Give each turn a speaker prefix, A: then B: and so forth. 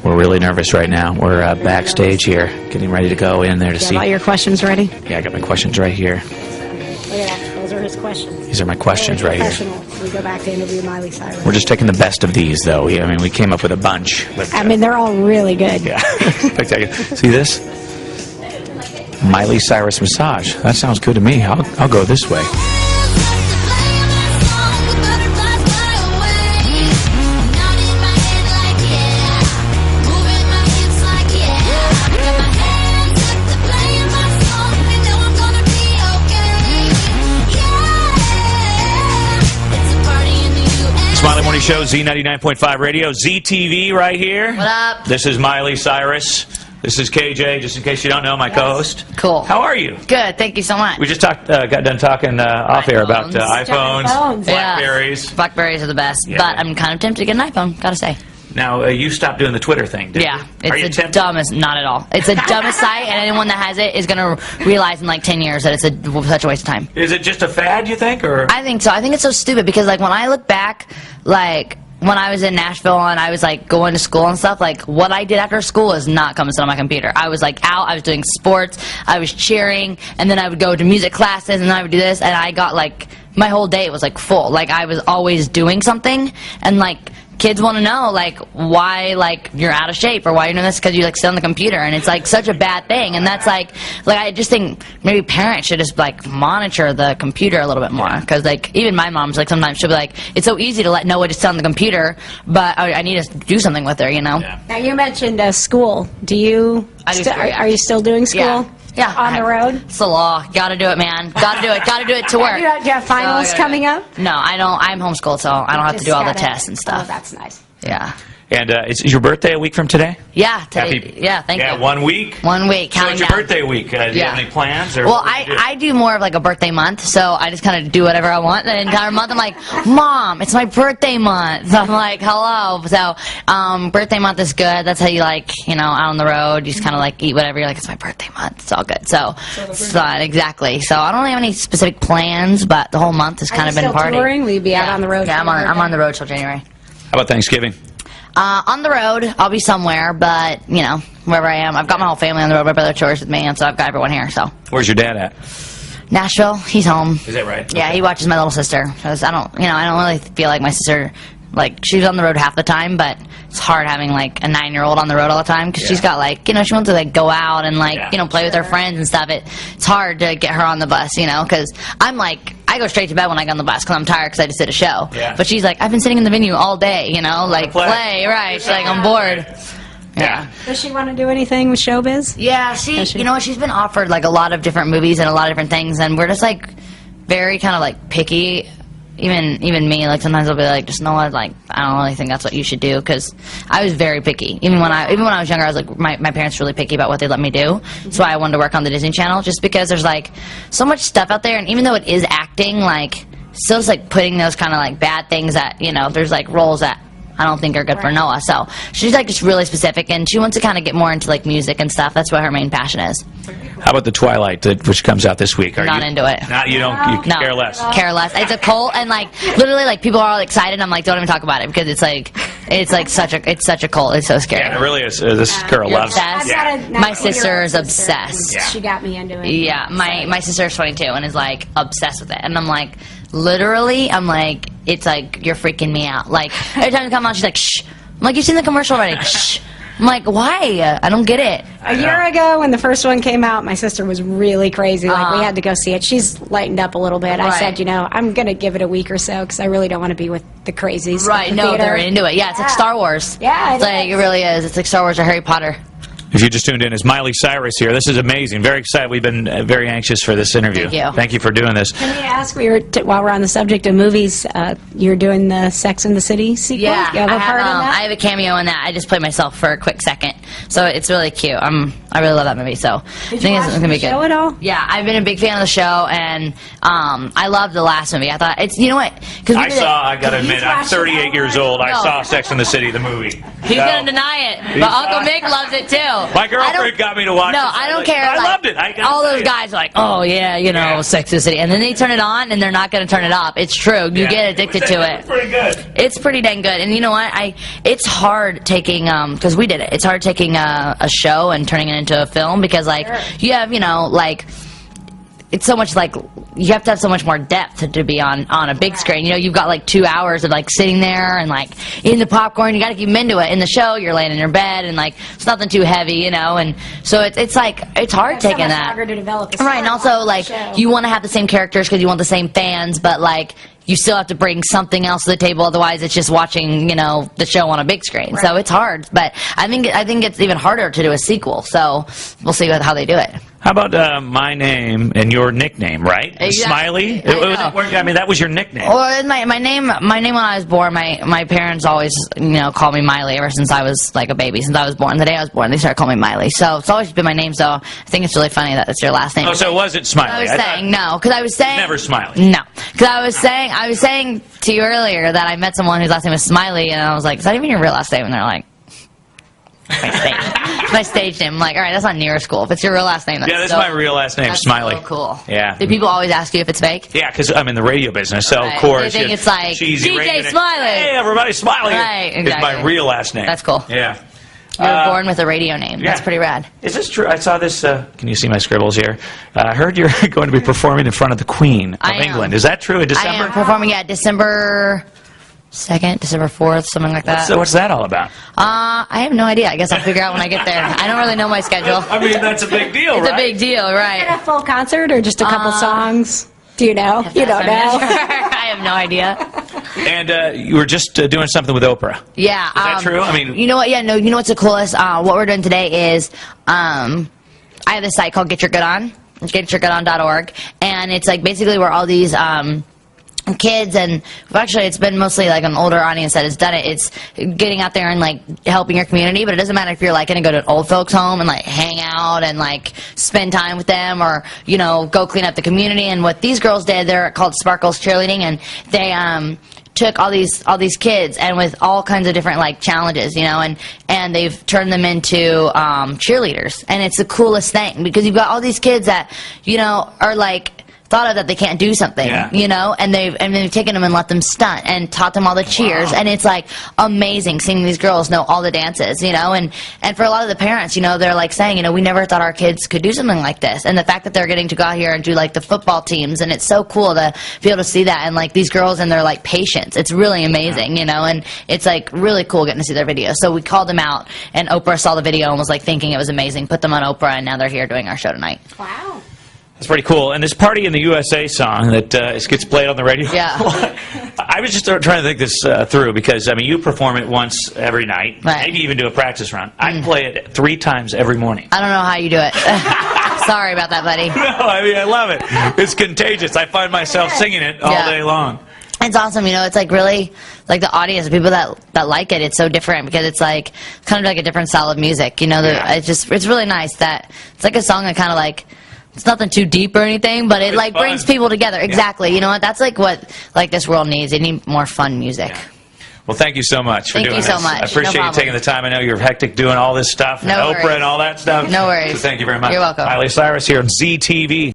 A: We're really nervous right now. We're backstage here, getting ready to go in there to see.
B: You have all your questions ready?
A: Yeah, I got my questions right here.
B: Look at that. Those are his questions.
A: These are my questions right here.
B: We go back to interview Miley Cyrus.
A: We're just taking the best of these, though. I mean, we came up with a bunch. But,
B: I mean, they're all really good.
A: Yeah. Spectacular. See this? Miley Cyrus massage. That sounds good to me. I'll go this way. Smiley Morning Show, Z99.5 Radio, ZTV right here.
C: What up?
A: This is Miley Cyrus. This is KJ, just in case you don't know, my co-host.
C: Cool.
A: How are you?
C: Good, thank you so much.
A: We just got done talking off air about iPhones, Blackberries.
C: Yeah. Blackberries are the best,
A: Yeah.
C: but I'm kind of tempted to get an iPhone, gotta say.
A: Now, you stopped doing the Twitter thing, didn't
C: Yeah,
A: you? Are you
C: it's the
A: tempted?
C: dumbest, not at all. It's the dumbest site, and anyone that has it is going to realize in like 10 years that it's such a waste of time.
A: Is it just a fad, you think, or?
C: I think so. I think it's so stupid because like when I look back, like when I was in Nashville and I was like going to school and stuff, like what I did after school is not coming to on my computer. I was like out, I was doing sports, I was cheering, and then I would go to music classes and then I would do this, and I got like, my whole day was like full. Like I was always doing something, and like kids want to know like why like you're out of shape or why you're doing this because you like sit on the computer, and it's like such a bad thing. And that's like I just think maybe parents should just like monitor the computer a little bit more, because like even my mom's like sometimes she'll be like, it's so easy to let Noah just sit on the computer, but I need to do something with her, you know.
B: Now you mentioned school. Do you? Are you still doing school?
C: Yeah. Yeah,
B: on the road.
C: It's the law. Gotta do it, man. Gotta do it. Gotta do it to work.
B: Do you have finals coming up?
C: No, I don't. I'm homeschooled, so I don't have to do all the tests and stuff.
B: Oh, that's nice.
C: Yeah.
A: And is your birthday a week from today?
C: Yeah. Today, yeah. Thank you.
A: Yeah, 1 week.
C: 1 week.
A: So it's your birthday week. Do you have any plans? Or
C: well, I do more of like a birthday month, so I just kind of do whatever I want. The entire month, I'm like, Mom, it's my birthday month. So I'm like, hello. So birthday month is good. That's how you like, you know, out on the road, you just kind of like eat whatever. You're like, it's my birthday month. It's all good. So exactly. So I don't really have any specific plans, but the whole month has kind of been partying.
B: Touring? Will you be out on the road?
C: Yeah, I'm on the road till January.
A: How about Thanksgiving?
C: On the road, I'll be somewhere, but, you know, wherever I am. I've got my whole family on the road. My brother tours with me, and so I've got everyone here, so.
A: Where's your dad at?
C: Nashville. He's home.
A: Is that right?
C: Yeah, he watches my little sister. Because I don't really feel like my sister, like, she's on the road half the time, but it's hard having, like, a 9-year-old on the road all the time, because she's got, like, you know, she wants to, like, go out and, like, you know, play with her friends and stuff. It's hard to get her on the bus, you know, because I'm, like, I go straight to bed when I get on the bus because I'm tired because I just did a show.
A: Yeah.
C: But she's like, I've been sitting in the venue all day, you know, like, play, right. She's like, I'm bored. Yeah.
B: Does she want to do anything with showbiz?
C: Yeah, you know, she's been offered, like, a lot of different movies and a lot of different things, and we're just, like, very kind of, like, picky. Even me, like, sometimes I'll be like, just know what, like, I don't really think that's what you should do, because I was very picky. Even when I was younger, I was like, my parents were really picky about what they let me do, so I wanted to work on the Disney Channel, just because there's, like, so much stuff out there, and even though it is acting, like, still just, like, putting those kind of, like, bad things that, you know, there's, like, roles that I don't think are good for Noah, so she's, like, just really specific, and she wants to kind of get more into, like, music and stuff. That's what her main passion is.
A: How about the Twilight, which comes out this week? Are
C: Not
A: you
C: into it.
A: Not, you don't. You care less.
C: Care less. It's a cult, and like literally, like people are all excited. I'm like, don't even talk about it because it's like such a cult. It's so scary.
A: Yeah, it really is. This girl loves
C: it.
A: Yeah.
C: My sister is obsessed.
B: Yeah. She got me into it.
C: Yeah, my sister is 22 and is like obsessed with it, and I'm like, literally, I'm like, it's like you're freaking me out. Like every time you come on, she's like, shh. I'm like, you've seen the commercial already. Shh. I'm like, why? I don't get it.
B: A year ago, when the first one came out, my sister was really crazy. Like, we had to go see it. She's lightened up a little bit. I said, you know, I'm going to give it a week or so because I really don't want to be with the crazies.
C: Right, no, they're into it. Yeah, it's like Star Wars.
B: Yeah,
C: it really is. It's like Star Wars or Harry Potter.
A: If you just tuned in, it's Miley Cyrus here. This is amazing. Very excited. We've been very anxious for this interview.
C: Thank you.
A: Thank you for doing this.
B: Can I ask, while we're on the subject of movies, you're doing the Sex and the City sequel?
C: Yeah,
B: you have a part in that?
C: I have a cameo in that. I just played myself for a quick second, so it's really cute. I really love that movie. So
B: Did you watch the show at all?
C: Yeah, I've been a big fan of the show, and I loved the last movie. I thought you know what?
A: I gotta admit, I'm 38 years old. I saw Sex and the City, the movie.
C: He's gonna deny it, but Uncle Mick loves it too. No.
A: My girlfriend got me to watch it.
C: No, I don't care.
A: I
C: like,
A: loved it.
C: All those guys are like, oh, yeah, you know, Sex and the City. And then they turn it on, and they're not going to turn it off. It's true. You get addicted to it.
A: It's pretty good.
C: It's pretty dang good. And you know what? It's hard taking, because we did it. It's hard taking a show and turning it into a film because, like, you have, you know, like, it's so much like you have to have so much more depth to be on a big screen. You know, you've got like 2 hours of like sitting there and like eating the popcorn. You got to keep them into it. In the show, you're laying in your bed and like it's nothing too heavy, you know. And so it's like it's hard taking that.
B: Longer to develop.
C: Right, and also like you want to have the same characters because you want the same fans, but like you still have to bring something else to the table. Otherwise, it's just watching, you know, the show on a big screen. Right. So it's hard. But I think it's even harder to do a sequel. So we'll see how they do it.
A: How about my name and your nickname, right?
C: Exactly.
A: Smiley? I mean, that was your nickname.
C: Well, my name when I was born, my parents always, you know, called me Miley ever since I was like a baby. Since I was born, the day I was born, they started calling me Miley. So it's always been my name. So I think it's really funny that it's your last name.
A: Oh, so it wasn't Smiley.
C: I was saying no, because I was saying
A: never Smiley.
C: No, because I was saying to you earlier that I met someone whose last name was Smiley, and I was like, is that even your real last name? And they're like, my stage name. I'm like, all right, that's not near school. If it's your real last name, that's
A: my real last name, Smiley.
C: So cool.
A: Yeah.
C: Do people always ask you if it's fake?
A: Yeah, because I'm in the radio business, so of course.
C: They think it's like DJ Smiley.
A: Hey, everybody, Smiley.
C: Right, exactly.
A: It's my real last name.
C: That's cool.
A: Yeah.
C: You were born with a radio name.
A: Yeah.
C: That's pretty rad.
A: Is this true? I saw this. Can you see my scribbles here? I heard you're going to be performing in front of the Queen of England. Is that true in December?
C: I am performing December 2nd, December 4th, something like that.
A: So what's that all about?
C: I have no idea. I guess I'll figure out when I get there. I don't really know my schedule.
A: I mean, that's a big deal,
C: It's
A: right?
C: a big deal, right?
B: Is it a full concert or just a couple songs? Do you know? You don't know.
C: I have no idea.
A: And you were just doing something with Oprah.
C: Yeah.
A: Is that true? I mean,
C: you know what? Yeah, no. You know what's the coolest? What we're doing today is I have this site called getyourgoodon.org, and it's like basically where all these kids, and actually it's been mostly like an older audience that has done it. It's getting out there and like helping your community, but it doesn't matter if you're like going to go to an old folks home and like hang out and like spend time with them, or you know, go clean up the community. And what these girls did, they're called Sparkles Cheerleading, and they took all these kids and with all kinds of different like challenges, you know, and they've turned them into cheerleaders. And it's the coolest thing because you've got all these kids that, you know, are like thought of that they can't do something, you know, and they've taken them and let them stunt and taught them all the cheers. And it's like amazing seeing these girls know all the dances, you know, and for a lot of the parents, you know, they're like saying, you know, we never thought our kids could do something like this. And the fact that they're getting to go out here and do like the football teams, and it's so cool to be able to see that, and like these girls and their like patience, it's really amazing, you know, and it's like really cool getting to see their videos. So we called them out, and Oprah saw the video and was like thinking it was amazing, put them on Oprah, and now they're here doing our show tonight.
B: Wow.
A: That's pretty cool. And this Party in the USA song that gets played on the radio.
C: Yeah.
A: I was just trying to think this through because, I mean, you perform it once every night.
C: Right.
A: Maybe even do a practice run. I play it 3 times every morning.
C: I don't know how you do it. Sorry about that, buddy.
A: No, I mean, I love it. It's contagious. I find myself singing it all day long.
C: It's awesome, you know, it's like really, like the audience, the people that like it, it's so different because it's like, kind of like a different style of music, you know, it's really nice that, it's like a song that kind of like, it's nothing too deep or anything, but it like brings people together. Exactly. You know what? That's like what like this world needs. They need more fun music.
A: Yeah. Well, thank you so much for doing this.
C: Thank you so much.
A: I appreciate you taking the time. I know you're hectic doing all this stuff, and Oprah and all that stuff.
C: No worries.
A: So thank you very much.
C: You're welcome.
A: Miley Cyrus here on ZTV.